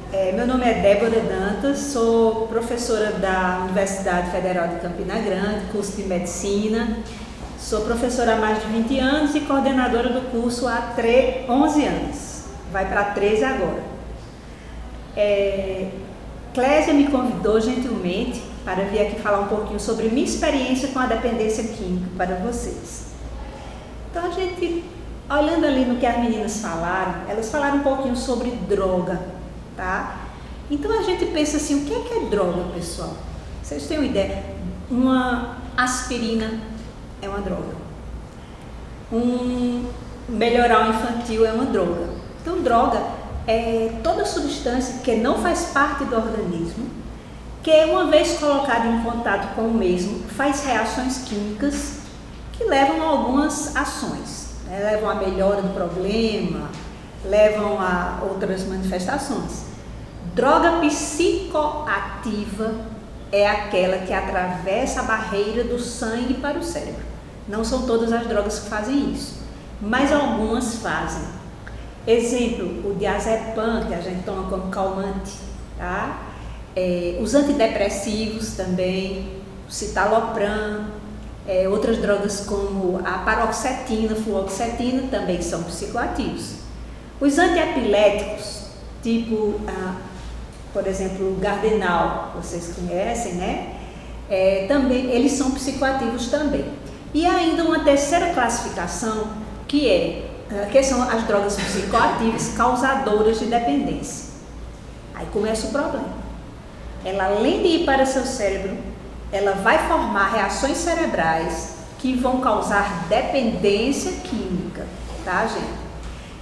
Meu nome é Débora Dantas, sou professora da Universidade Federal de Campina Grande, curso de Medicina. Sou professora há mais de 20 anos e coordenadora do curso há 11 anos. Vai para 13 agora. Clésia me convidou gentilmente para vir aqui falar um pouquinho sobre minha experiência com a dependência química para vocês. Então, a gente, olhando ali no que as meninas falaram, elas falaram um pouquinho sobre droga, tá? Então, a gente pensa assim, o que é droga, pessoal? Vocês têm uma ideia? Uma aspirina é uma droga. Um melhoral infantil é uma droga. Então, droga é toda substância que não faz parte do organismo, que uma vez colocada em contato com o mesmo, faz reações químicas que levam a algumas ações, né? Levam a melhora do problema, levam a outras manifestações. Droga psicoativa é aquela que atravessa a barreira do sangue para o cérebro. Não são todas as drogas que fazem isso, mas algumas fazem. Exemplo, o diazepam, que a gente toma como calmante, tá? Os antidepressivos também, o citalopram, outras drogas como a paroxetina, fluoxetina, também são psicoativos. Os antiepiléticos, tipo, por exemplo, o Gardenal, vocês conhecem, né? Também, eles são psicoativos também. E ainda uma terceira classificação, que são as drogas psicoativas causadoras de dependência. Aí começa o problema. Ela, além de ir para seu cérebro, ela vai formar reações cerebrais que vão causar dependência química, tá, gente?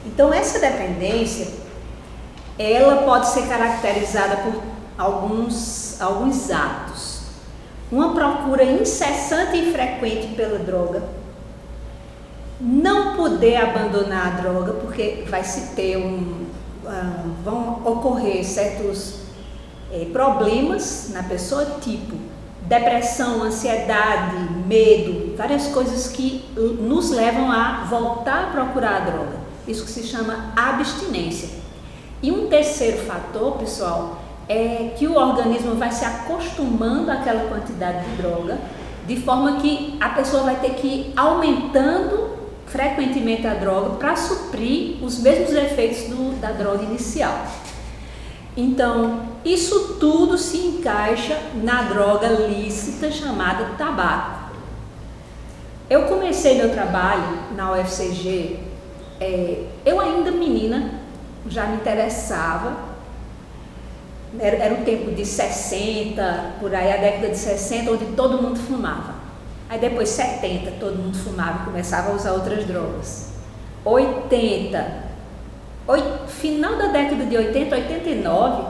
Então, essa dependência, ela pode ser caracterizada por alguns atos. Uma procura incessante e frequente pela droga, não poder abandonar a droga, porque vai se ter vão ocorrer certos problemas na pessoa, tipo depressão, ansiedade, medo, várias coisas que nos levam a voltar a procurar a droga. Isso que se chama abstinência. E um terceiro fator, pessoal, é que o organismo vai se acostumando àquela quantidade de droga, de forma que a pessoa vai ter que ir aumentando frequentemente a droga para suprir os mesmos efeitos da droga inicial. Então, isso tudo se encaixa na droga lícita chamada tabaco. Eu comecei meu trabalho na UFCG, eu ainda menina, já me interessava, era um tempo de 60, por aí, a década de 60, onde todo mundo fumava. Aí depois 70, todo mundo fumava e começava a usar outras drogas. 80, final da década de 80, 89,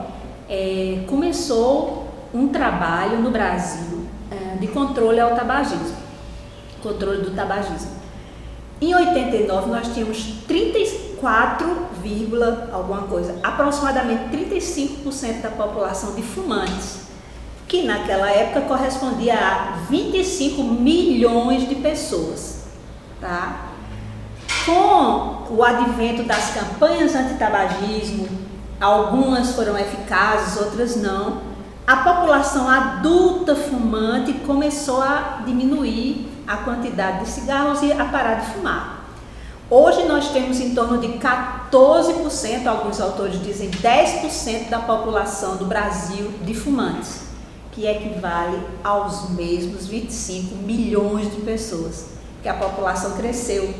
começou um trabalho no Brasil de controle ao tabagismo, controle do tabagismo. Em 89 nós tínhamos 34, alguma coisa, aproximadamente 35% da população de fumantes, que naquela época correspondia a 25 milhões de pessoas, tá? Com o advento das campanhas antitabagismo, algumas foram eficazes, outras não, a população adulta fumante começou a diminuir a quantidade de cigarros e a parar de fumar. Hoje nós temos em torno de 14%, alguns autores dizem 10% da população do Brasil de fumantes, que equivale aos mesmos 25 milhões de pessoas, que a população cresceu.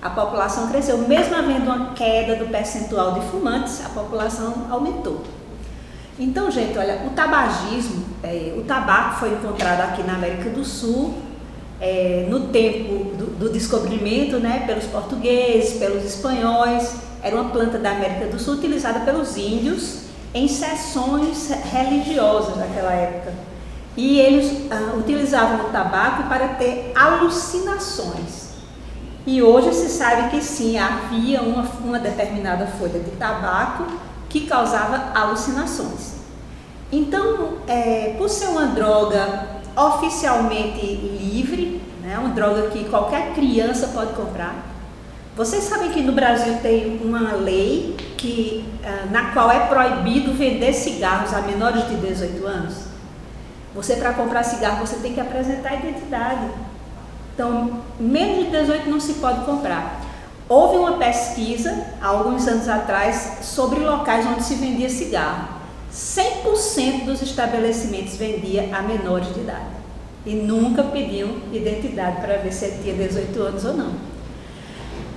A população cresceu, mesmo havendo uma queda do percentual de fumantes, a população aumentou. Então, gente, olha, o tabagismo, o tabaco foi encontrado aqui na América do Sul, no tempo do descobrimento, né, pelos portugueses, pelos espanhóis. Era uma planta da América do Sul utilizada pelos índios em sessões religiosas naquela época. E eles utilizavam o tabaco para ter alucinações. E hoje se sabe que sim, havia uma determinada folha de tabaco que causava alucinações. Então, por ser uma droga oficialmente livre, né, uma droga que qualquer criança pode comprar, vocês sabem que no Brasil tem uma lei na qual é proibido vender cigarros a menores de 18 anos? Você, para comprar cigarro, você tem que apresentar a identidade. Então, menos de 18 não se pode comprar. Houve uma pesquisa, há alguns anos atrás, sobre locais onde se vendia cigarro. 100% dos estabelecimentos vendia a menores de idade. E nunca pediam identidade para ver se ele tinha 18 anos ou não.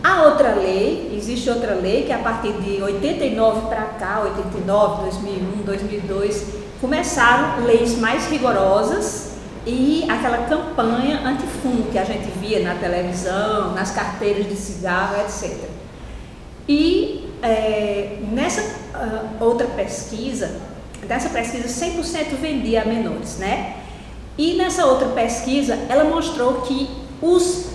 A outra lei, existe outra lei que a partir de 89 para cá, 89, 2001, 2002, começaram leis mais rigorosas e aquela campanha anti-fumo que a gente via na televisão, nas carteiras de cigarro, etc. E nessa outra pesquisa, 100% vendia a menores, né? E nessa outra pesquisa, ela mostrou que os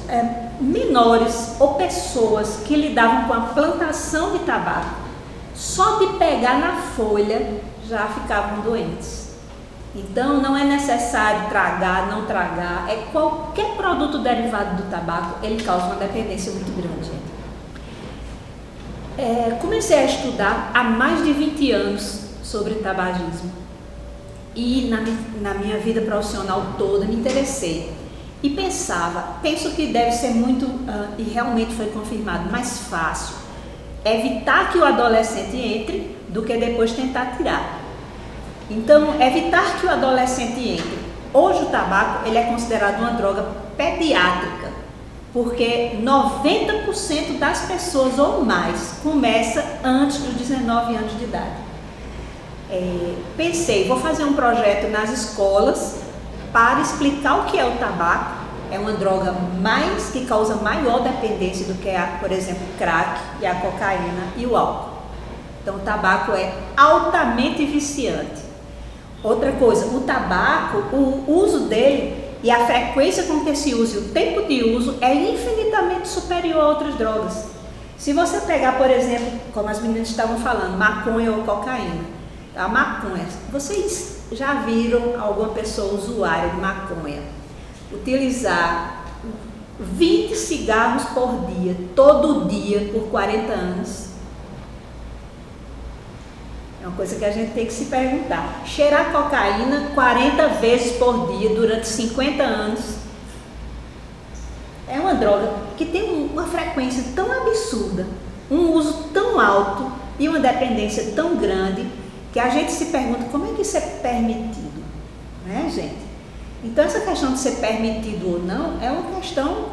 menores ou pessoas que lidavam com a plantação de tabaco, só de pegar na folha já ficavam doentes. Então não é necessário tragar, não tragar, qualquer produto derivado do tabaco, ele causa uma dependência muito grande. Comecei a estudar há mais de 20 anos sobre tabagismo e na minha vida profissional toda me interessei. E penso que deve ser muito, e realmente foi confirmado, mais fácil evitar que o adolescente entre do que depois tentar tirar. Então, evitar que o adolescente entre. Hoje o tabaco ele é considerado uma droga pediátrica, porque 90% das pessoas ou mais começa antes dos 19 anos de idade. Pensei, vou fazer um projeto nas escolas para explicar o que é o tabaco. É uma droga que causa maior dependência do que por exemplo, crack e a cocaína e o álcool. Então, o tabaco é altamente viciante. Outra coisa, o tabaco, o uso dele e a frequência com que se usa e o tempo de uso é infinitamente superior a outras drogas. Se você pegar, por exemplo, como as meninas estavam falando, maconha ou cocaína. A maconha, vocês já viram alguma pessoa usuária de maconha utilizar 20 cigarros por dia, todo dia, por 40 anos? É uma coisa que a gente tem que se perguntar. Cheirar cocaína 40 vezes por dia durante 50 anos é uma droga que tem uma frequência tão absurda, um uso tão alto e uma dependência tão grande que a gente se pergunta como é que isso é permitido, né, gente? Então, essa questão de ser permitido ou não é uma questão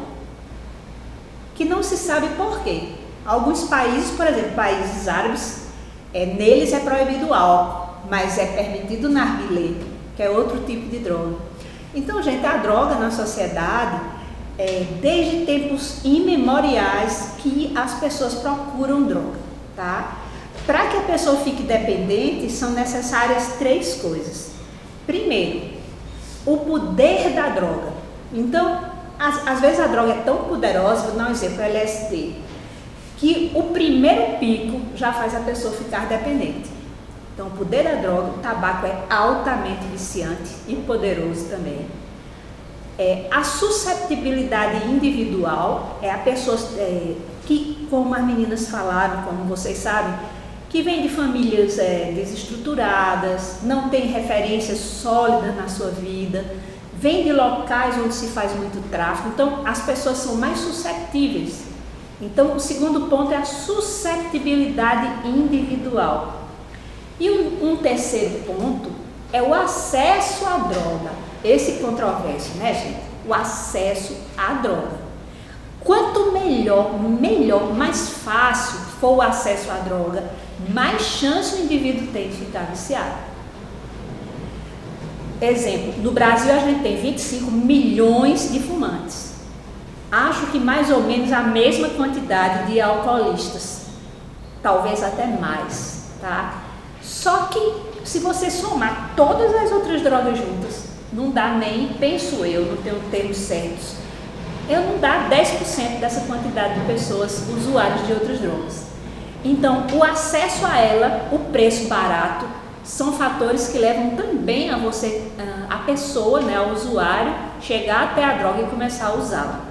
que não se sabe por quê. Alguns países, por exemplo, países árabes, neles é proibido o álcool, mas é permitido o narguilé, que é outro tipo de droga. Então, gente, a droga na sociedade, desde tempos imemoriais que as pessoas procuram droga, tá? Para que a pessoa fique dependente, são necessárias 3 coisas. Primeiro, o poder da droga. Então, às vezes a droga é tão poderosa, vou dar um exemplo, o LSD, que o primeiro pico já faz a pessoa ficar dependente. Então, o poder da droga, o tabaco é altamente viciante e poderoso também. A susceptibilidade individual é a pessoa que, como as meninas falaram, como vocês sabem, que vem de famílias desestruturadas, não tem referências sólidas na sua vida, vem de locais onde se faz muito tráfico, então as pessoas são mais suscetíveis. Então, o segundo ponto é a susceptibilidade individual. E um terceiro ponto é o acesso à droga. Esse controverso, né, gente? O acesso à droga. Quanto melhor, mais fácil for o acesso à droga, mais chance o indivíduo tem de ficar viciado. Exemplo, no Brasil a gente tem 25 milhões de fumantes. Acho que mais ou menos a mesma quantidade de alcoolistas, talvez até mais, tá? Só que se você somar todas as outras drogas juntas, não dá nem, penso eu, não tenho termos certos, não dá 10% dessa quantidade de pessoas usuárias de outras drogas. Então, o acesso a ela, o preço barato, são fatores que levam também a pessoa, né, o usuário, chegar até a droga e começar a usá-la.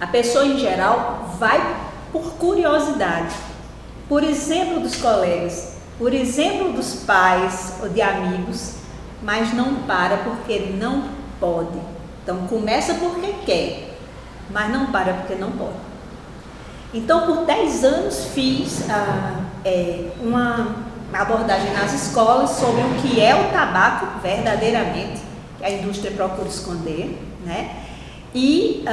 A pessoa, em geral, vai por curiosidade. por exemplo dos colegas, por exemplo dos pais ou de amigos, mas não para porque não pode. Então começa porque quer, mas não para porque não pode. Então por 10 anos fiz uma abordagem nas escolas sobre o que é o tabaco verdadeiramente, que a indústria procura esconder, né? E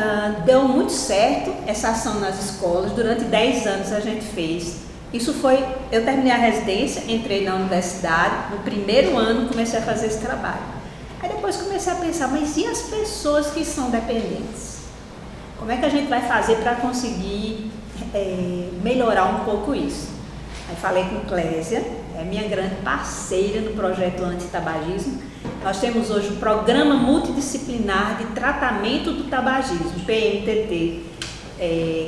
deu muito certo essa ação nas escolas. Durante 10 anos a gente fez. Isso foi, eu terminei a residência, entrei na universidade, no primeiro ano comecei a fazer esse trabalho. Aí depois comecei a pensar, mas e as pessoas que são dependentes? Como é que a gente vai fazer para conseguir melhorar um pouco isso? Aí falei com Clésia, minha grande parceira no projeto Antitabagismo. Nós temos hoje o Programa Multidisciplinar de Tratamento do Tabagismo, PMTT,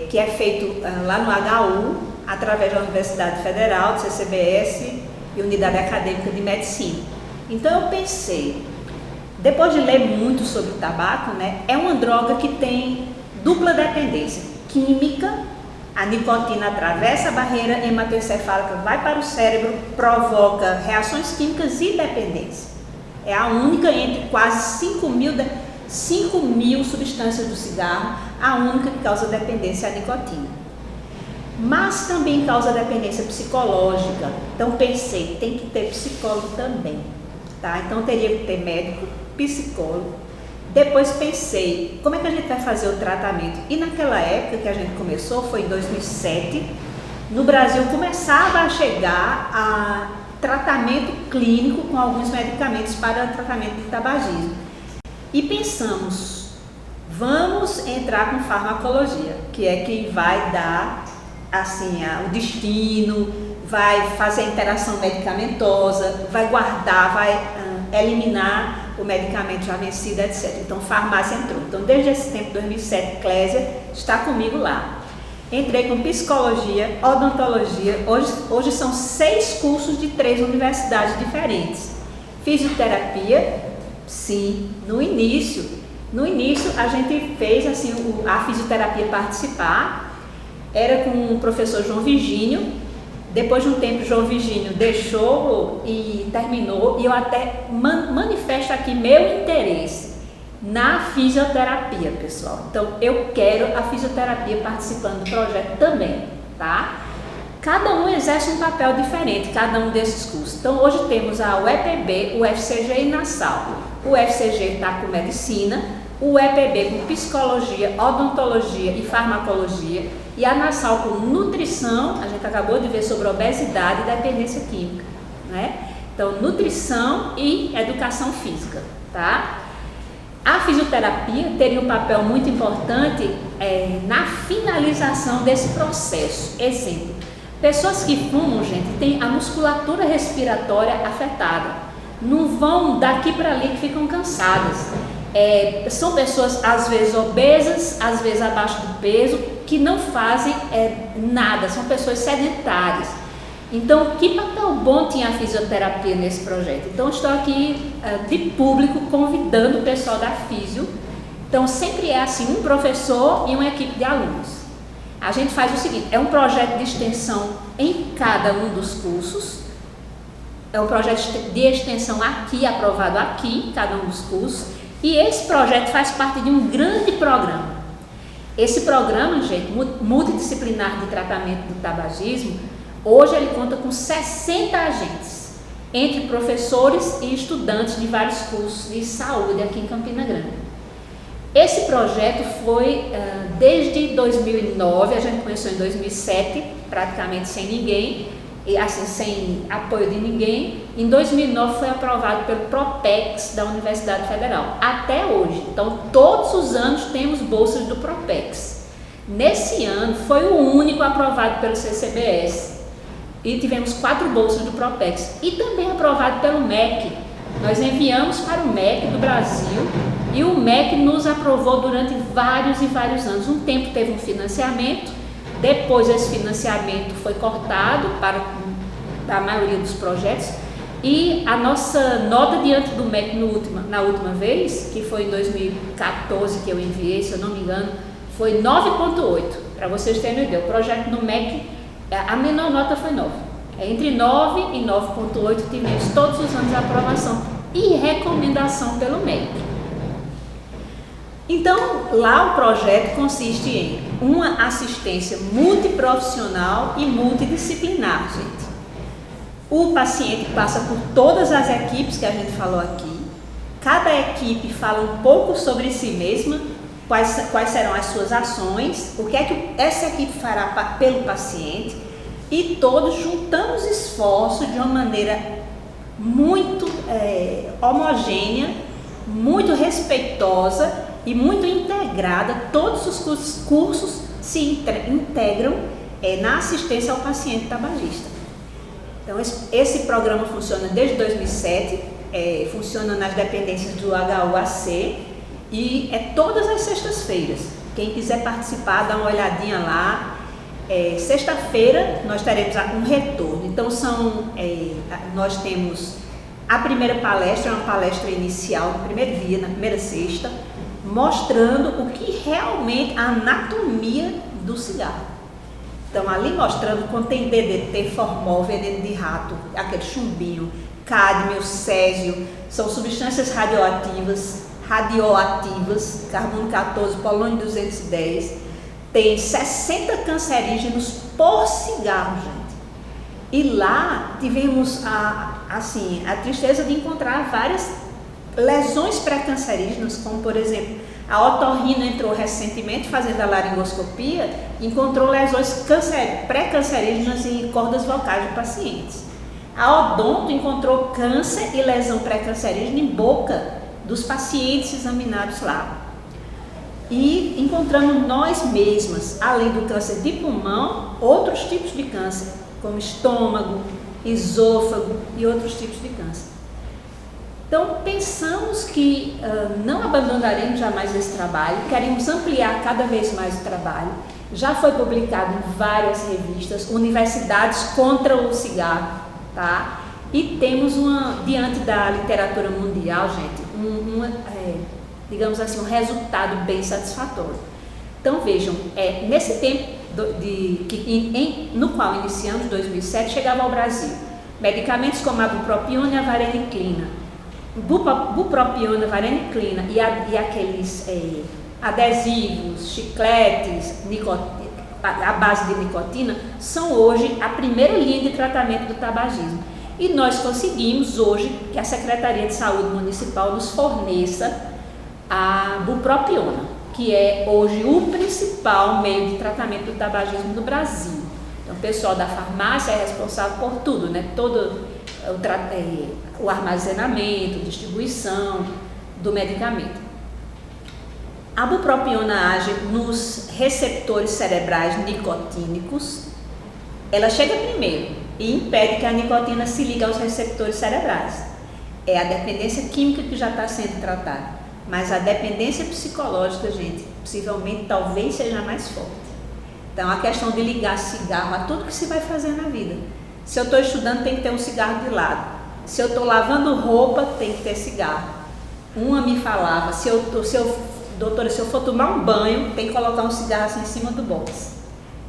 que é feito lá no HU, através da Universidade Federal, do CCBS e Unidade Acadêmica de Medicina. Então eu pensei, depois de ler muito sobre o tabaco, né, é uma droga que tem dupla dependência química. A nicotina atravessa a barreira hematoencefálica, vai para o cérebro, provoca reações químicas e dependência. É a única entre quase 5 mil substâncias do cigarro, a única que causa dependência à nicotina. Mas também causa dependência psicológica. Então pensei, tem que ter psicólogo também, tá? Então teria que ter médico, psicólogo. Depois pensei, como é que a gente vai fazer o tratamento? E naquela época que a gente começou, foi em 2007, no Brasil começava a chegar a tratamento clínico com alguns medicamentos para tratamento de tabagismo. E pensamos, vamos entrar com farmacologia, que é quem vai dar assim, o destino, vai fazer a interação medicamentosa, vai guardar, vai eliminar o medicamento já vencido, etc. Então, farmácia entrou. Então, desde esse tempo, 2007, Clésia está comigo lá. Entrei com psicologia, odontologia, hoje são 6 cursos de 3 universidades diferentes. Fisioterapia, sim, no início a gente fez assim, a fisioterapia participar, era com o professor João Virgínio. Depois de um tempo, João Virgínio deixou e terminou, e eu até manifesto aqui meu interesse na fisioterapia, pessoal. Então, eu quero a fisioterapia participando do projeto também, tá? Cada um exerce um papel diferente, cada um desses cursos. Então, hoje temos a UEPB, o UFCG e NASAL. O UFCG está com medicina, o UEPB com psicologia, odontologia e farmacologia, e a NASAL com nutrição. A gente acabou de ver sobre obesidade e dependência química, né? Então, nutrição e educação física, tá? A fisioterapia teria um papel muito importante na finalização desse processo. Exemplo, pessoas que fumam, gente, têm a musculatura respiratória afetada. Não vão daqui para ali que ficam cansadas. São pessoas às vezes obesas, às vezes abaixo do peso, que não fazem nada, são pessoas sedentárias. Então, que papel bom tinha a fisioterapia nesse projeto? Então, estou aqui de público convidando o pessoal da Físio. Então, sempre é assim, um professor e uma equipe de alunos. A gente faz o seguinte, é um projeto de extensão em cada um dos cursos. É um projeto de extensão aqui, aprovado aqui, cada um dos cursos. E esse projeto faz parte de um grande programa. Esse programa, gente, multidisciplinar de tratamento do tabagismo, hoje ele conta com 60 agentes, entre professores e estudantes de vários cursos de saúde aqui em Campina Grande. Esse projeto foi desde 2009, a gente começou em 2007, praticamente sem ninguém, e assim, sem apoio de ninguém. Em 2009 foi aprovado pelo Propex da Universidade Federal, até hoje. Então, todos os anos temos bolsas do Propex. Nesse ano foi o único aprovado pelo CCBS e tivemos 4 bolsas do Propex, e também aprovado pelo MEC. Nós enviamos para o MEC do Brasil e o MEC nos aprovou durante vários e vários anos. Um tempo teve um financiamento, depois esse financiamento foi cortado para a maioria dos projetos, e a nossa nota diante do MEC na última vez, que foi em 2014 que eu enviei, se eu não me engano, foi 9,8, para vocês terem uma ideia. O projeto no MEC A menor nota foi 9. Entre 9 e 9,8 tivemos todos os anos a aprovação e recomendação pelo médico. Então, lá o projeto consiste em uma assistência multiprofissional e multidisciplinar, gente. O paciente passa por todas as equipes que a gente falou aqui. Cada equipe fala um pouco sobre si mesma, quais serão as suas ações, o que é que essa equipe fará pelo paciente, e todos juntamos esforços de uma maneira muito homogênea, muito respeitosa e muito integrada. Todos os cursos se integram na assistência ao paciente tabagista. Então, esse programa funciona desde 2007, funciona nas dependências do HUAC e é todas as sextas-feiras. Quem quiser participar, dá uma olhadinha lá. Sexta-feira nós teremos um retorno. Então, nós temos a primeira palestra, uma palestra inicial no primeiro dia, na primeira sexta, mostrando o que realmente a anatomia do cigarro. Então, ali mostrando quando tem DDT, formol, veneno de rato, aquele chumbinho, cádmio, césio, são substâncias radioativas, carbono 14, polônio 210, tem 60 cancerígenos por cigarro, gente. E lá tivemos a tristeza de encontrar várias lesões pré-cancerígenas, como por exemplo, a otorrino entrou recentemente fazendo a laringoscopia e encontrou lesões pré-cancerígenas em cordas vocais de pacientes. A odonto encontrou câncer e lesão pré-cancerígena em boca dos pacientes examinados lá. E encontramos nós mesmas, além do câncer de pulmão, outros tipos de câncer, como estômago, esôfago e outros tipos de câncer. Então, pensamos que não abandonaremos jamais esse trabalho, queremos ampliar cada vez mais o trabalho. Já foi publicado em várias revistas, Universidades contra o Cigarro, tá? E temos diante da literatura mundial, gente, digamos assim, um resultado bem satisfatório. Então, vejam, nesse tempo no qual iniciamos, 2007, chegava ao Brasil medicamentos como a bupropiona e a vareniclina. Bupropiona, vareniclina e aqueles adesivos, chicletes, à base de nicotina, são hoje a primeira linha de tratamento do tabagismo. E nós conseguimos hoje que a Secretaria de Saúde Municipal nos forneça a bupropiona, que é hoje o principal meio de tratamento do tabagismo no Brasil. Então, o pessoal da farmácia é responsável por tudo, né? Todo o armazenamento, distribuição do medicamento. A bupropiona age nos receptores cerebrais nicotínicos. Ela chega primeiro e impede que a nicotina se ligue aos receptores cerebrais. É a dependência química que já está sendo tratada, mas a dependência psicológica, gente, possivelmente talvez seja mais forte. Então, a questão de ligar cigarro a tudo que se vai fazer na vida. Se eu estou estudando, tem que ter um cigarro de lado. Se eu estou lavando roupa, tem que ter cigarro. Uma me falava, doutora, se eu for tomar um banho, tem que colocar um cigarro assim em cima do box.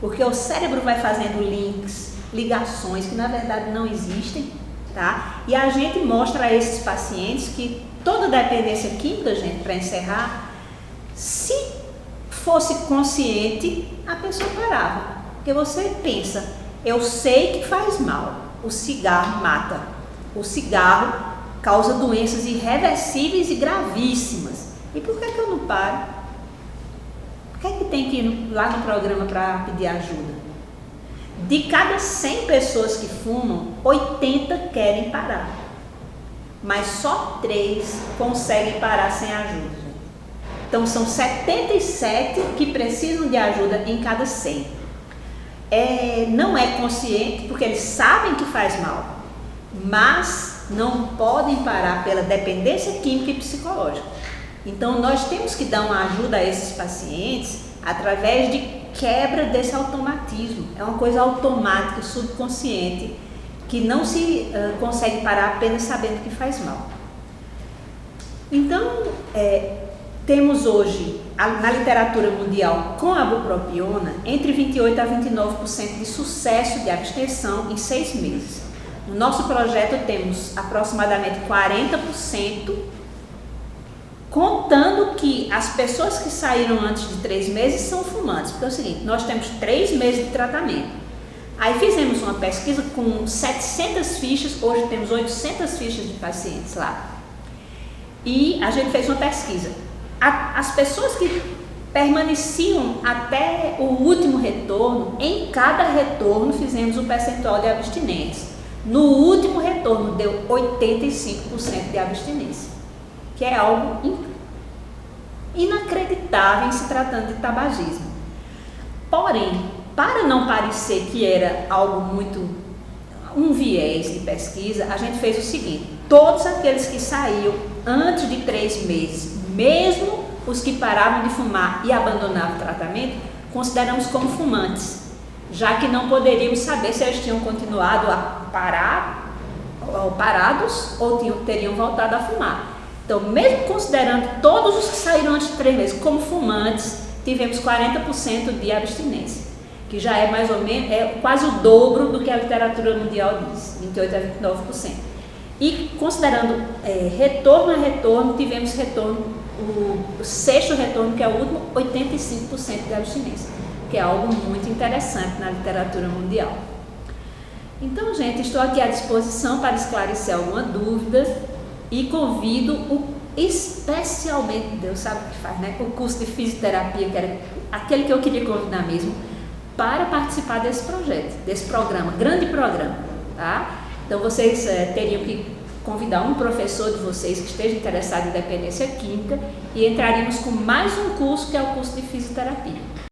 Porque o cérebro vai fazendo links, ligações que na verdade não existem, tá? E a gente mostra a esses pacientes que toda dependência química, gente, para encerrar, se fosse consciente, a pessoa parava. Porque você pensa, eu sei que faz mal, o cigarro mata, o cigarro causa doenças irreversíveis e gravíssimas. E por que eu não paro? Por que é que tem que ir lá no programa para pedir ajuda? De cada 100 pessoas que fumam, 80 querem parar, mas só 3 conseguem parar sem ajuda. Então são 77 que precisam de ajuda em cada 100. Não é consciente porque eles sabem que faz mal, mas não podem parar pela dependência química e psicológica. Então nós temos que dar uma ajuda a esses pacientes através de quebra desse automatismo. É uma coisa automática, subconsciente, que não se consegue parar apenas sabendo que faz mal. Então, temos hoje, na literatura mundial, com a bupropiona, entre 28% a 29% de sucesso de abstenção em 6 meses. No nosso projeto temos aproximadamente 40%, contando que as pessoas que saíram antes de 3 meses são fumantes. Porque é o seguinte, nós temos 3 meses de tratamento. Aí fizemos uma pesquisa com 700 fichas, hoje temos 800 fichas de pacientes lá. E a gente fez uma pesquisa. As pessoas que permaneciam até o último retorno, em cada retorno fizemos um percentual de abstinentes. No último retorno deu 85% de abstinência, que é algo inacreditável em se tratando de tabagismo. Porém, para não parecer que era algo muito, um viés de pesquisa, a gente fez o seguinte: todos aqueles que saíam antes de 3 meses, mesmo os que paravam de fumar e abandonavam o tratamento, consideramos como fumantes, já que não poderíamos saber se eles tinham continuado a parados ou teriam voltado a fumar. Então, mesmo considerando todos os que saíram antes de 3 meses como fumantes, tivemos 40% de abstinência, que já é mais ou menos, quase o dobro do que a literatura mundial diz, 28% a 29%. E considerando retorno a retorno, tivemos retorno, o 6º retorno, que é o último, 85% de abstinência, que é algo muito interessante na literatura mundial. Então, gente, estou aqui à disposição para esclarecer alguma dúvida e convido especialmente, Deus sabe o que faz, né? O curso de fisioterapia, que era aquele que eu queria convidar mesmo, para participar desse projeto, desse programa, grande programa, tá? Então, vocês teriam que convidar um professor de vocês que esteja interessado em dependência química e entraríamos com mais um curso, que é o curso de fisioterapia.